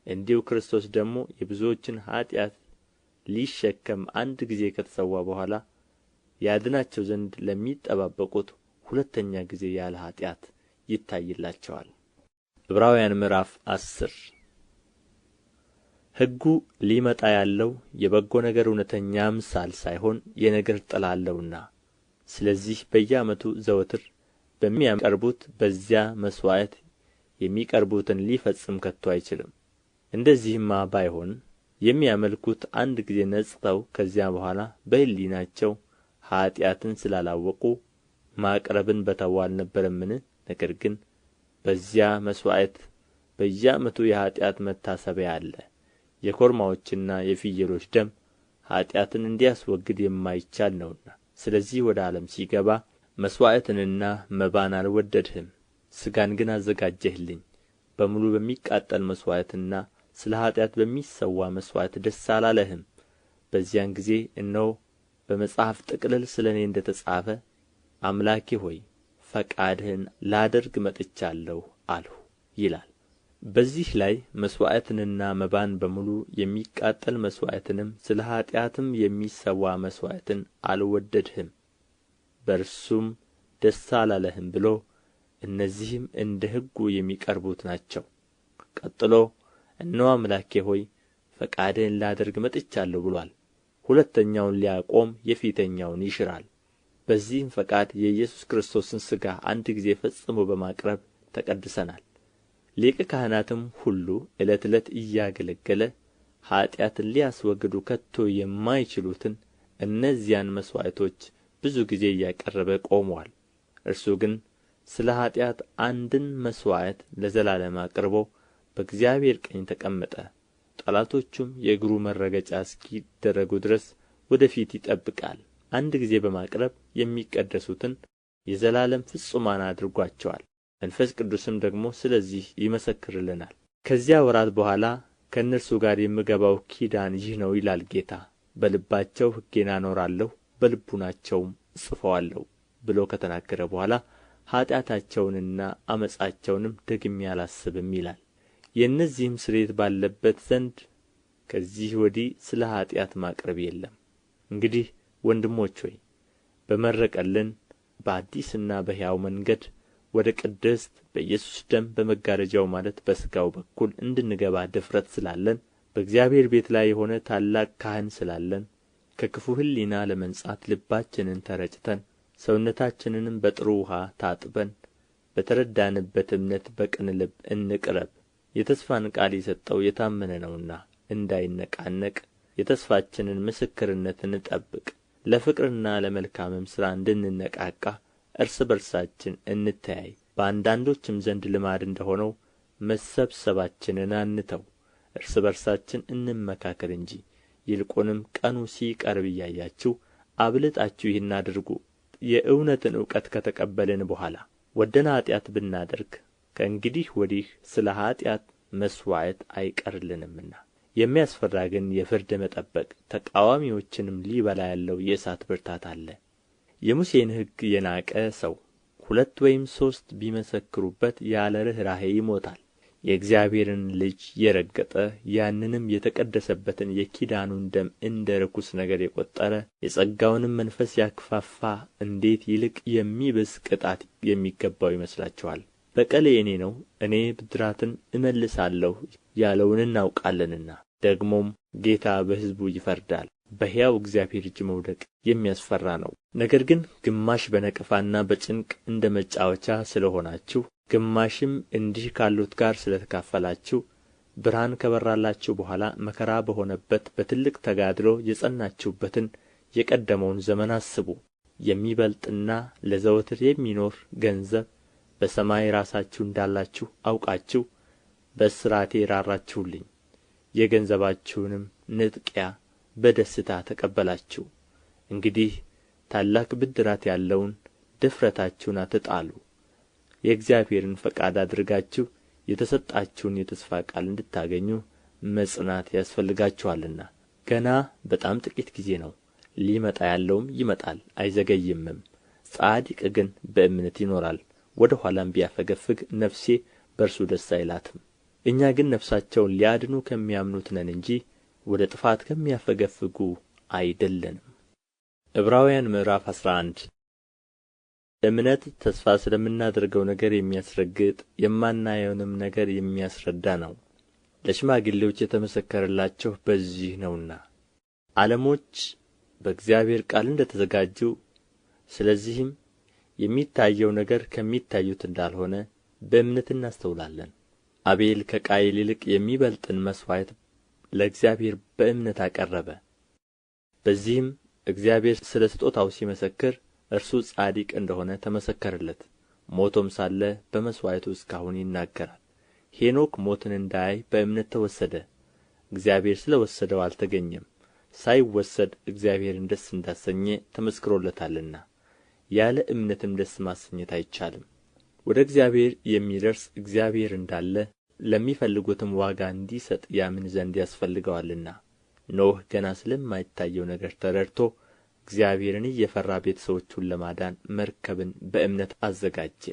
እንዲሁ ክርስቶስ ደግሞ የብዙዎችን ኃጢአት ሊሸከም አንድ ጊዜ ከተሰዋ በኋላ ያድናቸው ዘንድ ለሚጠባበቁት ሁለተኛ ጊዜ ያለ ኃጢአት ይታይላቸዋል። ዕብራውያን ምዕራፍ 10 ሕጉ ሊመጣ ያለው የበጎ ነገር እውነተኛ አምሳል ሳይሆን የነገር ጥላ አለውና፣ ስለዚህ በየዓመቱ ዘወትር በሚያቀርቡት በዚያ መሥዋዕት የሚቀርቡትን ሊፈጽም ከቶ አይችልም። እንደዚህማ ባይሆን የሚያመልኩት አንድ ጊዜ ነጽተው ከዚያ በኋላ በሕሊናቸው ኃጢአትን ስላላወቁ ማቅረብን በተዉ አልነበረምን? ነገር ግን በዚያ መሥዋዕት በየዓመቱ የኃጢአት መታሰቢያ አለ። የኮርማዎችና የፍየሎች ደም ኃጢአትን እንዲያስወግድ የማይቻል ነውና፣ ስለዚህ ወደ ዓለም ሲገባ መሥዋዕትንና መባን አልወደድህም፣ ሥጋን ግን አዘጋጀህልኝ። በሙሉ በሚቃጠል መሥዋዕትና ስለ ኃጢአት በሚሰዋ መሥዋዕት ደስ አላለህም። በዚያን ጊዜ እነሆ በመጽሐፍ ጥቅልል ስለ እኔ እንደ ተጻፈ አምላኬ ሆይ ፈቃድህን ላደርግ መጥቻለሁ አልሁ ይላል። በዚህ ላይ መሥዋዕትንና መባን በሙሉ የሚቃጠል መሥዋዕትንም ስለ ኃጢአትም የሚሰዋ መሥዋዕትን አልወደድህም፣ በእርሱም ደስ አላለህም ብሎ እነዚህም እንደ ሕጉ የሚቀርቡት ናቸው። ቀጥሎ እነሆ አምላኬ ሆይ ፈቃድህን ላደርግ መጥቻለሁ ብሎአል። ሁለተኛውን ሊያቆም የፊተኛውን ይሽራል። በዚህም ፈቃድ የኢየሱስ ክርስቶስን ሥጋ አንድ ጊዜ ፈጽሞ በማቅረብ ተቀድሰናል። ሊቀ ካህናትም ሁሉ ዕለት ዕለት እያገለገለ ኃጢአትን ሊያስወግዱ ከቶ የማይችሉትን እነዚያን መሥዋዕቶች ብዙ ጊዜ እያቀረበ ቆሞአል። እርሱ ግን ስለ ኃጢአት አንድን መሥዋዕት ለዘላለም አቅርቦ በእግዚአብሔር ቀኝ ተቀመጠ። ጠላቶቹም የእግሩ መረገጫ እስኪደረጉ ድረስ ወደ ፊት ይጠብቃል። አንድ ጊዜ በማቅረብ የሚቀደሱትን የዘላለም ፍጹማን አድርጓቸዋል። መንፈስ ቅዱስም ደግሞ ስለዚህ ይመሰክርልናል። ከዚያ ወራት በኋላ ከእነርሱ ጋር የምገባው ኪዳን ይህ ነው ይላል ጌታ፣ በልባቸው ሕጌን አኖራለሁ በልቡናቸውም እጽፈዋለሁ ብሎ ከተናገረ በኋላ ኃጢአታቸውንና ዓመፃቸውንም ደግሜ አላስብም ይላል። የእነዚህም ስርየት ባለበት ዘንድ ከዚህ ወዲህ ስለ ኃጢአት ማቅረብ የለም። እንግዲህ ወንድሞች ሆይ በመረቀልን በአዲስና በሕያው መንገድ ወደ ቅድስት በኢየሱስ ደም በመጋረጃው ማለት በሥጋው በኩል እንድንገባ ድፍረት ስላለን በእግዚአብሔር ቤት ላይ የሆነ ታላቅ ካህን ስላለን ከክፉ ሕሊና ለመንጻት ልባችንን ተረጭተን ሰውነታችንንም በጥሩ ውኃ ታጥበን በተረዳንበት እምነት በቅን ልብ እንቅረብ። የተስፋን ቃል የሰጠው የታመነ ነውና እንዳይነቃነቅ የተስፋችንን ምስክርነት እንጠብቅ። ለፍቅርና ለመልካምም ሥራ እንድንነቃቃ እርስ በርሳችን እንተያይ። በአንዳንዶችም ዘንድ ልማድ እንደ ሆነው መሰብሰባችንን አንተው፣ እርስ በርሳችን እንመካከር እንጂ ይልቁንም ቀኑ ሲቀርብ እያያችሁ አብልጣችሁ ይህን አድርጉ። የእውነትን እውቀት ከተቀበልን በኋላ ወደን ኃጢአት ብናደርግ ከእንግዲህ ወዲህ ስለ ኃጢአት መሥዋዕት አይቀርልንምና የሚያስፈራ ግን የፍርድ መጠበቅ ተቃዋሚዎችንም ሊበላ ያለው የእሳት ብርታት አለ። የሙሴን ሕግ የናቀ ሰው ሁለት ወይም ሦስት ቢመሰክሩበት ያለ ርኅራኄ ይሞታል። የእግዚአብሔርን ልጅ የረገጠ ያንንም የተቀደሰበትን የኪዳኑን ደም እንደ ርኩስ ነገር የቈጠረ የጸጋውንም መንፈስ ያክፋፋ እንዴት ይልቅ የሚብስ ቅጣት የሚገባው ይመስላችኋል? በቀል የእኔ ነው፣ እኔ ብድራትን እመልሳለሁ ያለውን እናውቃለንና። ደግሞም ጌታ በሕዝቡ ይፈርዳል። በሕያው እግዚአብሔር እጅ መውደቅ የሚያስፈራ ነው። ነገር ግን ግማሽ በነቀፋና በጭንቅ እንደ መጫወቻ ስለ ሆናችሁ ግማሽም እንዲህ ካሉት ጋር ስለ ተካፈላችሁ ብርሃን ከበራላችሁ በኋላ መከራ በሆነበት በትልቅ ተጋድሎ የጸናችሁበትን የቀደመውን ዘመን አስቡ። የሚበልጥና ለዘወትር የሚኖር ገንዘብ በሰማይ ራሳችሁ እንዳላችሁ አውቃችሁ በእስራቴ ራራችሁልኝ። የገንዘባችሁንም ንጥቂያ በደስታ ተቀበላችሁ። እንግዲህ ታላቅ ብድራት ያለውን ድፍረታችሁን አትጣሉ። የእግዚአብሔርን ፈቃድ አድርጋችሁ የተሰጣችሁን የተስፋ ቃል እንድታገኙ መጽናት ያስፈልጋችኋልና። ገና በጣም ጥቂት ጊዜ ነው፣ ሊመጣ ያለውም ይመጣል አይዘገይምም። ጻድቅ ግን በእምነት ይኖራል። ወደ ኋላም ቢያፈገፍግ ነፍሴ በእርሱ ደስ አይላትም። እኛ ግን ነፍሳቸውን ሊያድኑ ከሚያምኑት ነን እንጂ ወደ ጥፋት ከሚያፈገፍጉ አይደለንም። ዕብራውያን ምዕራፍ 11 እምነት ተስፋ ስለምናደርገው ነገር የሚያስረግጥ የማናየውንም ነገር የሚያስረዳ ነው። ለሽማግሌዎች የተመሰከረላቸው በዚህ ነውና። ዓለሞች በእግዚአብሔር ቃል እንደ ተዘጋጁ ስለዚህም የሚታየው ነገር ከሚታዩት እንዳልሆነ በእምነት እናስተውላለን። አቤል ከቃየል ይልቅ የሚበልጥን መሥዋዕት ለእግዚአብሔር በእምነት አቀረበ። በዚህም እግዚአብሔር ስለ ስጦታው ሲመሰክር እርሱ ጻድቅ እንደሆነ ተመሰከረለት። ሞቶም ሳለ በመሥዋዕቱ እስካሁን ይናገራል። ሄኖክ ሞትን እንዳያይ በእምነት ተወሰደ፣ እግዚአብሔር ስለ ወሰደው አልተገኘም። ሳይወሰድ እግዚአብሔርን ደስ እንዳሰኘ ተመስክሮለታልና። ያለ እምነትም ደስ ማሰኘት አይቻልም። ወደ እግዚአብሔር የሚደርስ እግዚአብሔር እንዳለ ለሚፈልጉትም ዋጋ እንዲሰጥ ያምን ዘንድ ያስፈልገዋልና። ኖኅ ገና ስለማይታየው ነገር ተረድቶ እግዚአብሔርን እየፈራ ቤተ ሰዎቹን ለማዳን መርከብን በእምነት አዘጋጀ።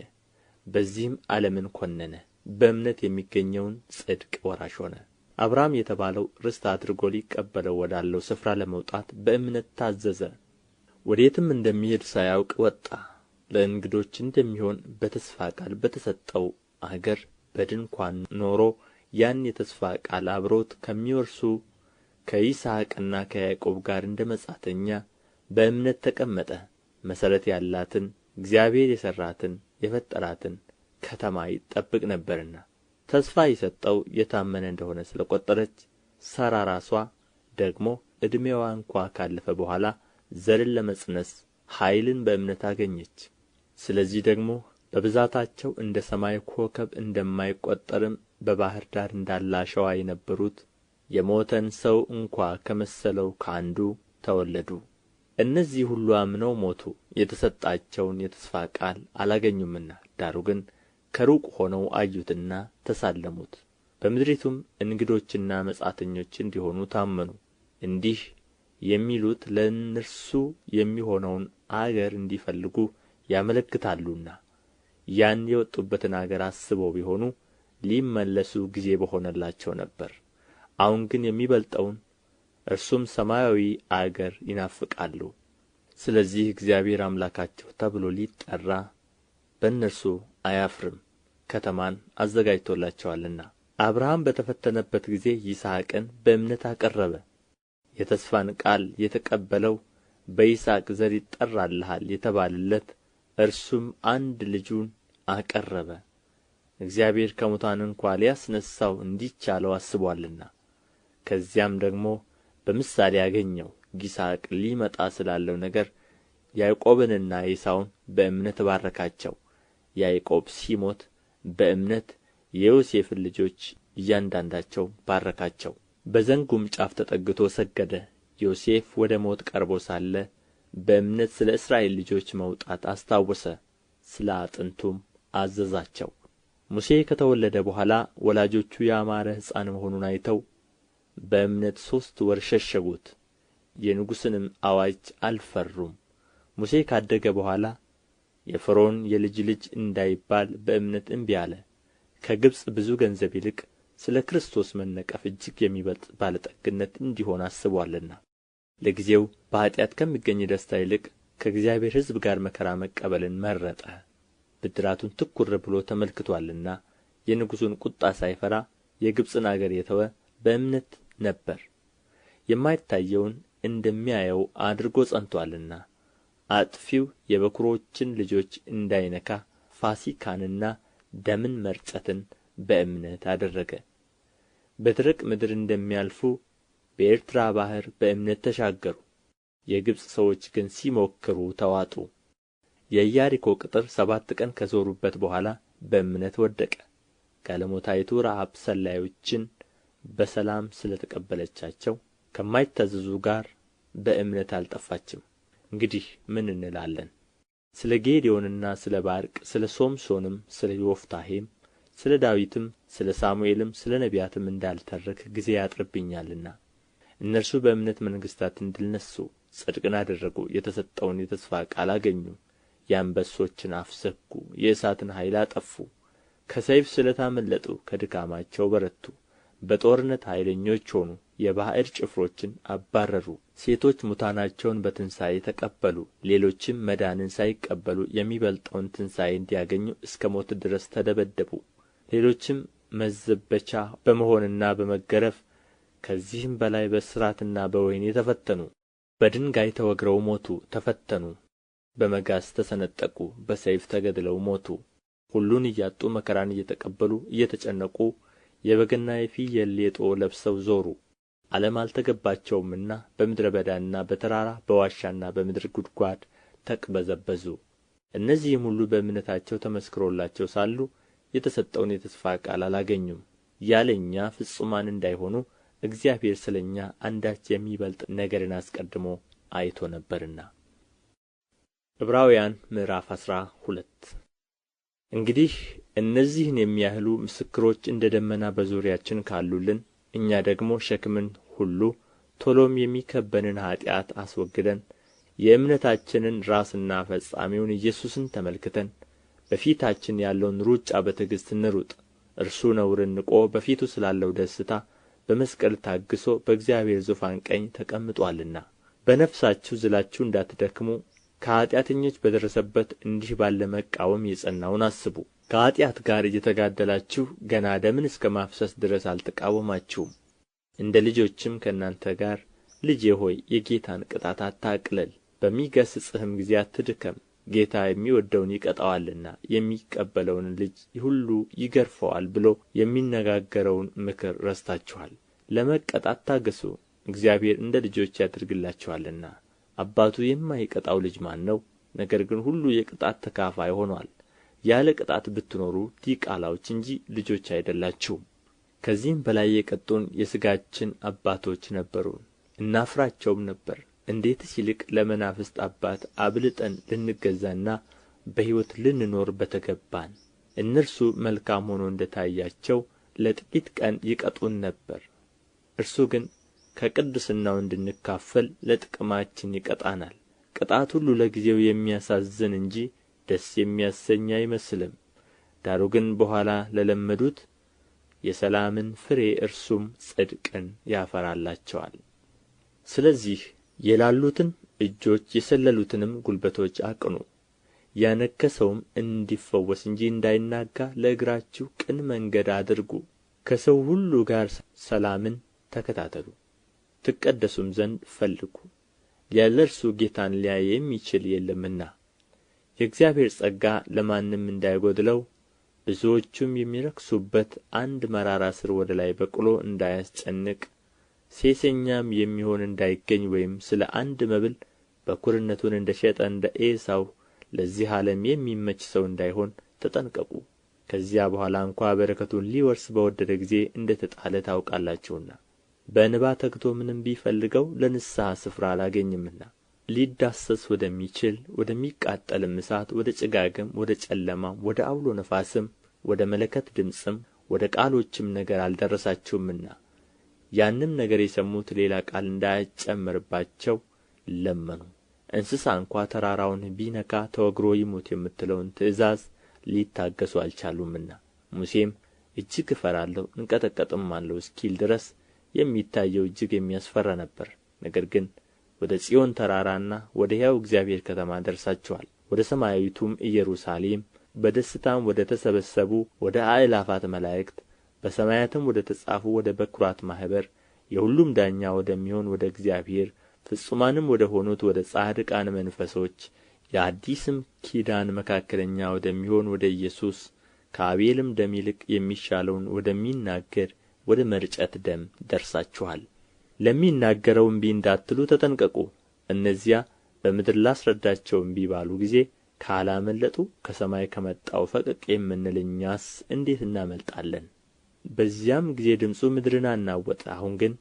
በዚህም ዓለምን ኰነነ፣ በእምነት የሚገኘውን ጽድቅ ወራሽ ሆነ። አብርሃም የተባለው ርስት አድርጎ ሊቀበለው ወዳለው ስፍራ ለመውጣት በእምነት ታዘዘ። ወዴትም እንደሚሄድ ሳያውቅ ወጣ። ለእንግዶች እንደሚሆን በተስፋ ቃል በተሰጠው አገር በድንኳን ኖሮ ያን የተስፋ ቃል አብሮት ከሚወርሱ ከይስሐቅና ከያዕቆብ ጋር እንደ መጻተኛ በእምነት ተቀመጠ። መሠረት ያላትን እግዚአብሔር የሠራትን የፈጠራትን ከተማ ይጠብቅ ነበርና ተስፋ የሰጠው የታመነ እንደሆነ ስለ ቈጠረች ሳራ ራሷ ደግሞ ዕድሜዋ እንኳ ካለፈ በኋላ ዘርን ለመፅነስ ኃይልን በእምነት አገኘች። ስለዚህ ደግሞ በብዛታቸው እንደ ሰማይ ኮከብ እንደማይቈጠርም በባሕር ዳር እንዳለ አሸዋ የነበሩት የሞተን ሰው እንኳ ከመሰለው ከአንዱ ተወለዱ። እነዚህ ሁሉ አምነው ሞቱ፣ የተሰጣቸውን የተስፋ ቃል አላገኙምና። ዳሩ ግን ከሩቅ ሆነው አዩትና ተሳለሙት። በምድሪቱም እንግዶችና መጻተኞች እንዲሆኑ ታመኑ። እንዲህ የሚሉት ለእነርሱ የሚሆነውን አገር እንዲፈልጉ ያመለክታሉና ያን የወጡበትን አገር አስበው ቢሆኑ ሊመለሱ ጊዜ በሆነላቸው ነበር። አሁን ግን የሚበልጠውን እርሱም ሰማያዊ አገር ይናፍቃሉ። ስለዚህ እግዚአብሔር አምላካቸው ተብሎ ሊጠራ በእነርሱ አያፍርም፣ ከተማን አዘጋጅቶላቸዋልና። አብርሃም በተፈተነበት ጊዜ ይስሐቅን በእምነት አቀረበ። የተስፋን ቃል የተቀበለው በይስሐቅ ዘር ይጠራልሃል የተባለለት እርሱም አንድ ልጁን አቀረበ። እግዚአብሔር ከሙታን እንኳ ሊያስነሣው እንዲቻለው አስቦአልና። ከዚያም ደግሞ በምሳሌ አገኘው። ይስሐቅ ሊመጣ ስላለው ነገር ያዕቆብንና ኤሳውን በእምነት ባረካቸው። ያዕቆብ ሲሞት በእምነት የዮሴፍን ልጆች እያንዳንዳቸው ባረካቸው። በዘንጉም ጫፍ ተጠግቶ ሰገደ። ዮሴፍ ወደ ሞት ቀርቦ ሳለ በእምነት ስለ እስራኤል ልጆች መውጣት አስታወሰ፣ ስለ አጥንቱም አዘዛቸው። ሙሴ ከተወለደ በኋላ ወላጆቹ ያማረ ሕፃን መሆኑን አይተው በእምነት 3 ወር ሸሸጉት፣ የንጉሥንም አዋጅ አልፈሩም። ሙሴ ካደገ በኋላ የፈርዖን የልጅ ልጅ እንዳይባል በእምነት እምቢ አለ። ከግብፅ ብዙ ገንዘብ ይልቅ ስለ ክርስቶስ መነቀፍ እጅግ የሚበልጥ ባለጠግነት እንዲሆን አስቦአልና። ለጊዜው በኃጢአት ከሚገኝ ደስታ ይልቅ ከእግዚአብሔር ሕዝብ ጋር መከራ መቀበልን መረጠ። ብድራቱን ትኵር ብሎ ተመልክቶአልና የንጉሡን ቍጣ ሳይፈራ የግብፅን አገር የተወ በእምነት ነበር። የማይታየውን እንደሚያየው አድርጎ ጸንቶአልና። አጥፊው የበኵሮችን ልጆች እንዳይነካ ፋሲካንና ደምን መርጨትን በእምነት አደረገ። በደረቅ ምድር እንደሚያልፉ በኤርትራ ባሕር በእምነት ተሻገሩ። የግብፅ ሰዎች ግን ሲሞክሩ ተዋጡ። የኢያሪኮ ቅጥር 7 ቀን ከዞሩበት በኋላ በእምነት ወደቀ። ጋለሞታይቱ ረዓብ ሰላዮችን በሰላም ስለ ተቀበለቻቸው ከማይታዘዙ ጋር በእምነት አልጠፋችም። እንግዲህ ምን እንላለን? ስለ ጌዴዎንና ስለ ባርቅ፣ ስለ ሶምሶንም፣ ስለ ዮፍታሔም፣ ስለ ዳዊትም፣ ስለ ሳሙኤልም፣ ስለ ነቢያትም እንዳልተርክ ጊዜ ያጥርብኛልና። እነርሱ በእምነት መንግሥታትን ድል ነሡ፣ ጽድቅን አደረጉ፣ የተሰጠውን የተስፋ ቃል አገኙ፣ የአንበሶችን አፍ ዘጉ፣ የእሳትን ኃይል አጠፉ፣ ከሰይፍ ስለት አመለጡ፣ ከድካማቸው በረቱ፣ በጦርነት ኃይለኞች ሆኑ፣ የባዕድ ጭፍሮችን አባረሩ። ሴቶች ሙታናቸውን በትንሣኤ ተቀበሉ፣ ሌሎችም መዳንን ሳይቀበሉ የሚበልጠውን ትንሣኤ እንዲያገኙ እስከ ሞት ድረስ ተደበደቡ። ሌሎችም መዘበቻ በመሆንና በመገረፍ ከዚህም በላይ በእስራትና በወህኒ ተፈተኑ። በድንጋይ ተወግረው ሞቱ፣ ተፈተኑ፣ በመጋዝ ተሰነጠቁ፣ በሰይፍ ተገድለው ሞቱ። ሁሉን እያጡ መከራን እየተቀበሉ እየተጨነቁ የበግና የፍየል ሌጦ ለብሰው ዞሩ። ዓለም አልተገባቸውምና በምድረ በዳና በተራራ በዋሻና በምድር ጕድጓድ ተቅበዘበዙ። እነዚህም ሁሉ በእምነታቸው ተመስክሮላቸው ሳሉ የተሰጠውን የተስፋ ቃል አላገኙም። ያለ እኛ ፍጹማን እንዳይሆኑ እግዚአብሔር ስለ እኛ አንዳች የሚበልጥ ነገርን አስቀድሞ አይቶ ነበርና። ዕብራውያን ምዕራፍ 12 እንግዲህ እነዚህን የሚያህሉ ምስክሮች እንደ ደመና በዙሪያችን ካሉልን፣ እኛ ደግሞ ሸክምን ሁሉ ቶሎም የሚከበንን ኃጢአት አስወግደን የእምነታችንን ራስና ፈጻሚውን ኢየሱስን ተመልክተን በፊታችን ያለውን ሩጫ በትዕግሥት እንሩጥ። እርሱ ነውርን ንቆ በፊቱ ስላለው ደስታ በመስቀል ታግሶ በእግዚአብሔር ዙፋን ቀኝ ተቀምጦአልና። በነፍሳችሁ ዝላችሁ እንዳትደክሙ ከኃጢአተኞች በደረሰበት እንዲህ ባለ መቃወም የጸናውን አስቡ። ከኃጢአት ጋር እየተጋደላችሁ ገና ደምን እስከ ማፍሰስ ድረስ አልተቃወማችሁም። እንደ ልጆችም ከእናንተ ጋር ልጄ ሆይ የጌታን ቅጣት አታቅልል፣ በሚገሥጽህም ጊዜ አትድከም። ጌታ የሚወደውን ይቀጣዋልና የሚቀበለውን ልጅ ሁሉ ይገርፈዋል ብሎ የሚነጋገረውን ምክር ረስታችኋል። ለመቀጣት ታገሡ፣ እግዚአብሔር እንደ ልጆች ያደርግላችኋልና። አባቱ የማይቀጣው ልጅ ማን ነው? ነገር ግን ሁሉ የቅጣት ተካፋይ ሆነዋል። ያለ ቅጣት ብትኖሩ ዲቃላዎች እንጂ ልጆች አይደላችሁም። ከዚህም በላይ የቀጡን የሥጋችን አባቶች ነበሩን፣ እናፍራቸውም ነበር። እንዴትስ ይልቅ ለመናፍስት አባት አብልጠን ልንገዛና በሕይወት ልንኖር በተገባን። እነርሱ መልካም ሆኖ እንደ ታያቸው ለጥቂት ቀን ይቀጡን ነበር፣ እርሱ ግን ከቅድስናው እንድንካፈል ለጥቅማችን ይቀጣናል። ቅጣት ሁሉ ለጊዜው የሚያሳዝን እንጂ ደስ የሚያሰኝ አይመስልም፣ ዳሩ ግን በኋላ ለለመዱት የሰላምን ፍሬ እርሱም ጽድቅን ያፈራላቸዋል። ስለዚህ የላሉትን እጆች የሰለሉትንም ጉልበቶች አቅኑ፣ ያነከሰውም እንዲፈወስ እንጂ እንዳይናጋ ለእግራችሁ ቅን መንገድ አድርጉ። ከሰው ሁሉ ጋር ሰላምን ተከታተሉ፣ ትቀደሱም ዘንድ ፈልጉ። ያለ እርሱ ጌታን ሊያይ የሚችል የለምና። የእግዚአብሔር ጸጋ ለማንም እንዳይጎድለው ብዙዎቹም የሚረክሱበት አንድ መራራ ሥር ወደ ላይ በቅሎ እንዳያስጨንቅ፣ ሴሰኛም የሚሆን እንዳይገኝ ወይም ስለ አንድ መብል በኵርነቱን እንደ ሸጠ እንደ ኤሳው ለዚህ ዓለም የሚመች ሰው እንዳይሆን ተጠንቀቁ። ከዚያ በኋላ እንኳ በረከቱን ሊወርስ በወደደ ጊዜ እንደ ተጣለ ታውቃላችሁና። በእንባ ተግቶ ምንም ቢፈልገው ለንስሐ ስፍራ አላገኝምና። ሊዳሰስ ወደሚችል ወደሚቃጠልም እሳት፣ ወደ ጭጋግም፣ ወደ ጨለማም፣ ወደ ዐውሎ ነፋስም፣ ወደ መለከት ድምፅም፣ ወደ ቃሎችም ነገር አልደረሳችሁምና ያንም ነገር የሰሙት ሌላ ቃል እንዳይጨመርባቸው ለመኑ። እንስሳ እንኳ ተራራውን ቢነካ ተወግሮ ይሙት የምትለውን ትእዛዝ ሊታገሡ አልቻሉምና። ሙሴም እጅግ እፈራለሁ እንቀጠቀጥማለሁ እስኪል ድረስ የሚታየው እጅግ የሚያስፈራ ነበር። ነገር ግን ወደ ጽዮን ተራራና ወደ ሕያው እግዚአብሔር ከተማ ደርሳችኋል፣ ወደ ሰማያዊቱም ኢየሩሳሌም፣ በደስታም ወደ ተሰበሰቡ ወደ አእላፋት መላእክት፣ በሰማያትም ወደ ተጻፉ ወደ በኵራት ማኅበር፣ የሁሉም ዳኛ ወደሚሆን ወደ እግዚአብሔር፣ ፍጹማንም ወደ ሆኑት ወደ ጻድቃን መንፈሶች፣ የአዲስም ኪዳን መካከለኛ ወደሚሆን ወደ ኢየሱስ፣ ከአቤልም ደም ይልቅ የሚሻለውን ወደሚናገር ወደ መርጨት ደም ደርሳችኋል። ለሚናገረው እምቢ እንዳትሉ ተጠንቀቁ። እነዚያ በምድር ላስረዳቸው እምቢ ባሉ ጊዜ ካላመለጡ ከሰማይ ከመጣው ፈቀቅ የምንል እኛስ እንዴት እናመልጣለን? በዚያም ጊዜ ድምፁ ምድርን አናወጠ። አሁን ግን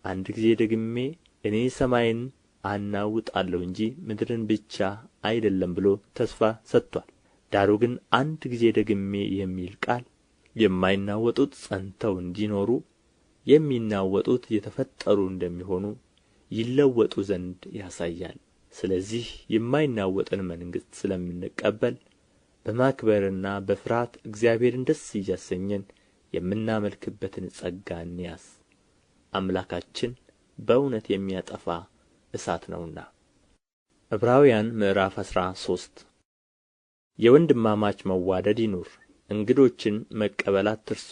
አንድ ጊዜ ደግሜ እኔ ሰማይን አናውጣለሁ እንጂ ምድርን ብቻ አይደለም ብሎ ተስፋ ሰጥቶአል። ዳሩ ግን አንድ ጊዜ ደግሜ የሚል ቃል የማይናወጡት ጸንተው እንዲኖሩ የሚናወጡት የተፈጠሩ እንደሚሆኑ ይለወጡ ዘንድ ያሳያል። ስለዚህ የማይናወጥን መንግሥት ስለምንቀበል በማክበርና በፍርሃት እግዚአብሔርን ደስ እያሰኘን የምናመልክበትን ጸጋ እንያዝ። አምላካችን በእውነት የሚያጠፋ እሳት ነውና። ዕብራውያን ምዕራፍ 13 የወንድማማች መዋደድ ይኑር፣ እንግዶችን መቀበል አትርሱ።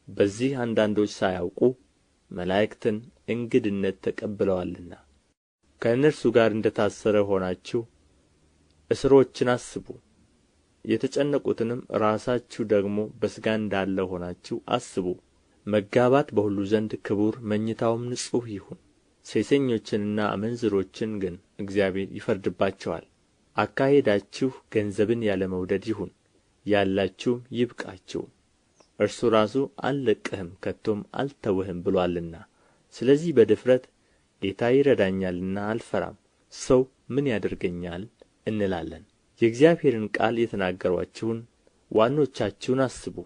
በዚህ አንዳንዶች ሳያውቁ መላእክትን እንግድነት ተቀብለዋልና። ከእነርሱ ጋር እንደ ታሰረ ሆናችሁ እስሮችን አስቡ። የተጨነቁትንም ራሳችሁ ደግሞ በሥጋ እንዳለ ሆናችሁ አስቡ። መጋባት በሁሉ ዘንድ ክቡር፣ መኝታውም ንጹሕ ይሁን። ሴሰኞችንና አመንዝሮችን ግን እግዚአብሔር ይፈርድባቸዋል። አካሄዳችሁ ገንዘብን ያለ መውደድ ይሁን፣ ያላችሁም ይብቃችሁ። እርሱ ራሱ አልለቅህም ከቶም አልተውህም ብሎአልና። ስለዚህ በድፍረት ጌታ ይረዳኛልና አልፈራም፣ ሰው ምን ያደርገኛል እንላለን። የእግዚአብሔርን ቃል የተናገሩአችሁን ዋኖቻችሁን አስቡ።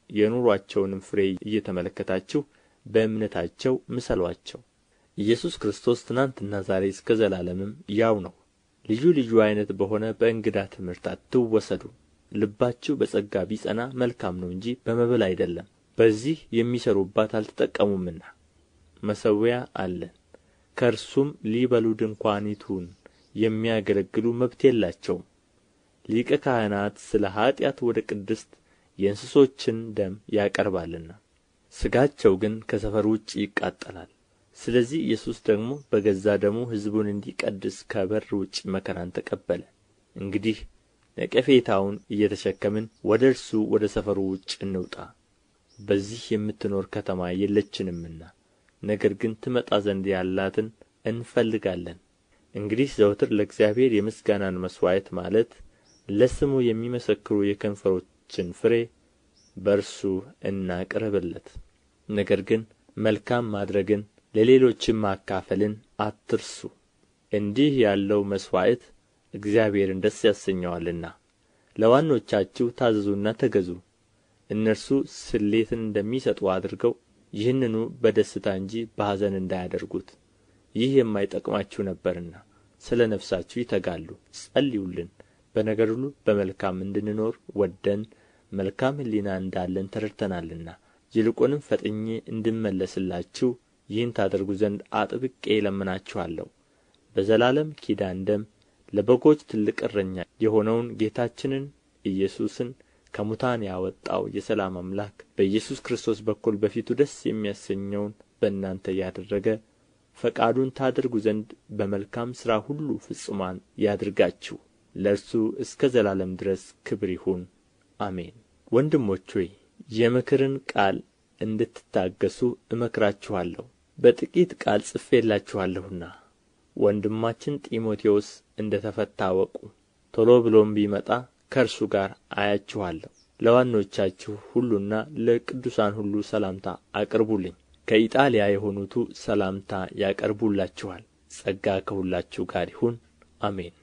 የኑሮአቸውንም ፍሬ እየተመለከታችሁ በእምነታቸው ምሰሉአቸው። ኢየሱስ ክርስቶስ ትናንትና ዛሬ እስከ ዘላለምም ያው ነው። ልዩ ልዩ ዓይነት በሆነ በእንግዳ ትምህርት አትወሰዱ። ልባችሁ በጸጋ ቢጸና መልካም ነው እንጂ በመብል አይደለም፣ በዚህ የሚሠሩባት አልተጠቀሙምና። መሠዊያ አለን፣ ከእርሱም ሊበሉ ድንኳኒቱን የሚያገለግሉ መብት የላቸውም። ሊቀ ካህናት ስለ ኃጢአት ወደ ቅድስት የእንስሶችን ደም ያቀርባልና፣ ሥጋቸው ግን ከሰፈር ውጭ ይቃጠላል። ስለዚህ ኢየሱስ ደግሞ በገዛ ደሙ ሕዝቡን እንዲቀድስ ከበር ውጭ መከራን ተቀበለ። እንግዲህ ነቀፌታውን እየተሸከምን ወደ እርሱ ወደ ሰፈሩ ውጭ እንውጣ። በዚህ የምትኖር ከተማ የለችንምና ነገር ግን ትመጣ ዘንድ ያላትን እንፈልጋለን። እንግዲህ ዘወትር ለእግዚአብሔር የምስጋናን መሥዋዕት ማለት ለስሙ የሚመሰክሩ የከንፈሮችን ፍሬ በእርሱ እናቅርብለት። ነገር ግን መልካም ማድረግን ለሌሎችም ማካፈልን አትርሱ። እንዲህ ያለው መሥዋዕት እግዚአብሔርን ደስ ያሰኘዋልና። ለዋኖቻችሁ ታዘዙና ተገዙ፣ እነርሱ ስሌትን እንደሚሰጡ አድርገው ይህንኑ በደስታ እንጂ በኀዘን እንዳያደርጉት፣ ይህ የማይጠቅማችሁ ነበርና። ስለ ነፍሳችሁ ይተጋሉ። ጸልዩልን። በነገር ሁሉ በመልካም እንድንኖር ወደን መልካም ሕሊና እንዳለን ተረድተናልና። ይልቁንም ፈጥኜ እንድመለስላችሁ ይህን ታደርጉ ዘንድ አጥብቄ እለምናችኋለሁ። በዘላለም ኪዳን ደም ለበጎች ትልቅ እረኛ የሆነውን ጌታችንን ኢየሱስን ከሙታን ያወጣው የሰላም አምላክ በኢየሱስ ክርስቶስ በኩል በፊቱ ደስ የሚያሰኘውን በእናንተ እያደረገ ፈቃዱን ታደርጉ ዘንድ በመልካም ሥራ ሁሉ ፍጹማን ያድርጋችሁ። ለእርሱ እስከ ዘላለም ድረስ ክብር ይሁን፣ አሜን። ወንድሞች ሆይ የምክርን ቃል እንድትታገሡ እመክራችኋለሁ። በጥቂት ቃል ጽፌላችኋለሁና። ወንድማችን ጢሞቴዎስ እንደ ተፈታ እወቁ። ቶሎ ብሎም ቢመጣ ከእርሱ ጋር አያችኋለሁ። ለዋኖቻችሁ ሁሉና ለቅዱሳን ሁሉ ሰላምታ አቅርቡልኝ። ከኢጣልያ የሆኑቱ ሰላምታ ያቀርቡላችኋል። ጸጋ ከሁላችሁ ጋር ይሁን፣ አሜን።